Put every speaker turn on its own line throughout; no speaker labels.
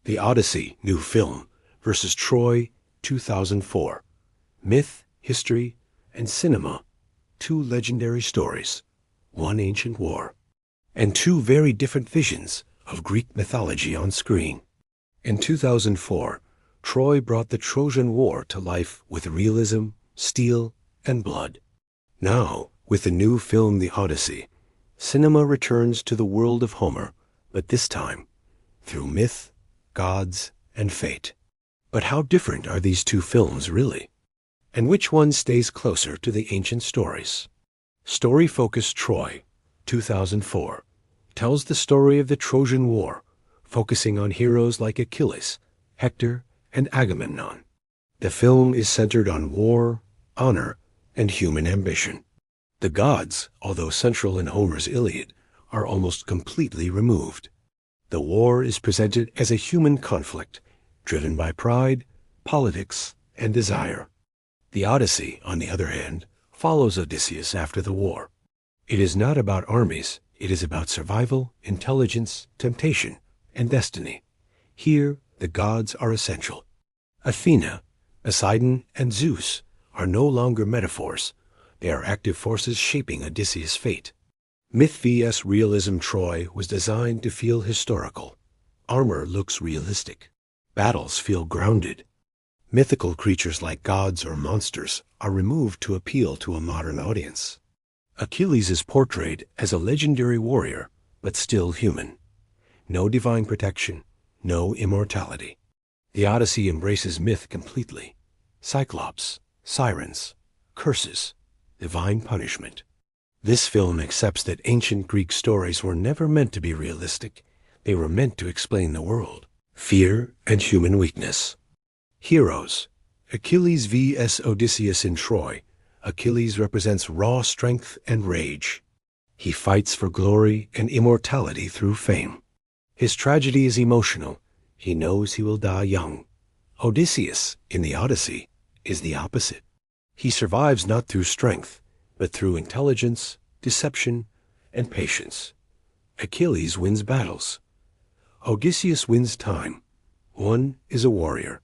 The Odyssey, new film, versus Troy, 2004. Myth, history, and cinema. Two legendary stories, one ancient war, and two very different visions of Greek mythology on screen. In 2004, Troy brought the Trojan War to life with realism, steel, and blood. Now, with the new film The Odyssey, cinema returns to the world of Homer, but this time through myth, gods, and fate. But how different are these two films really? And which one stays closer to the ancient stories? Story-focused Troy, 2004, tells the story of the Trojan War, focusing on heroes like Achilles, Hector, and Agamemnon. The film is centered on war, honor, and human ambition. The gods, although central in Homer's Iliad, are almost completely removed. The war is presented as a human conflict, driven by pride, politics, and desire. The Odyssey, on the other hand, follows Odysseus after the war. It is not about armies, it is about survival, intelligence, temptation, and destiny. Here, the gods are essential. Athena, Poseidon, and Zeus are no longer metaphors. They are active forces shaping Odysseus' fate. Myth vs. realism Troy was designed to feel historical. Armor looks realistic. Battles feel grounded. Mythical creatures like gods or monsters are removed to appeal to a modern audience. Achilles is portrayed as a legendary warrior, but still human. No divine protection, no immortality. The Odyssey embraces myth completely. Cyclops, sirens, curses, divine punishment. This film accepts that ancient Greek stories were never meant to be realistic. They were meant to explain the world, fear, and human weakness. Heroes. Achilles vs. Odysseus in Troy. Achilles represents raw strength and rage. He fights for glory and immortality through fame. His tragedy is emotional. He knows he will die young. Odysseus, in the Odyssey, is the opposite. He survives not through strength, but through intelligence, deception, and patience. Achilles wins battles. Odysseus wins time. One is a warrior.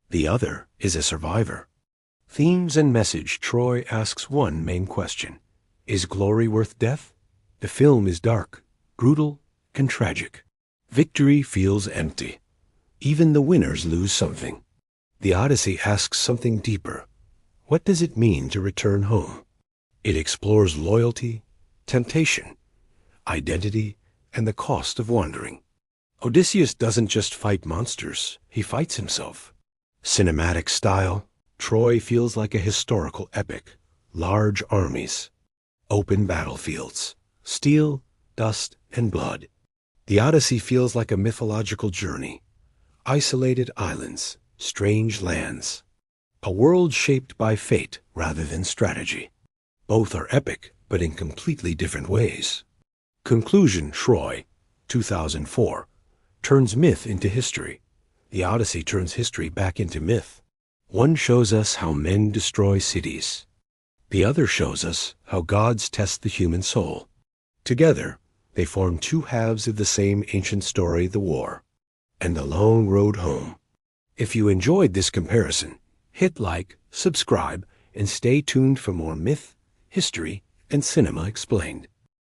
The other is a survivor. Themes and message. Troy asks one main question. Is glory worth death? The film is dark, brutal, and tragic. Victory feels empty. Even the winners lose something. The Odyssey asks something deeper. What does it mean to return home? It explores loyalty, temptation, identity, and the cost of wandering. Odysseus doesn't just fight monsters, he fights himself. Cinematic style. Troy feels like a historical epic. Large armies, open battlefields, steel, dust, and blood. The Odyssey feels like a mythological journey. Isolated islands, strange lands. A world shaped by fate rather than strategy. Both are epic, but in completely different ways. Conclusion. Troy, 2004, turns myth into history. The Odyssey turns history back into myth. One shows us how men destroy cities. The other shows us how gods test the human soul. Together, they form two halves of the same ancient story, the war, and the long road home. If you enjoyed this comparison, hit like, subscribe, and stay tuned for more myth, history, and cinema explained.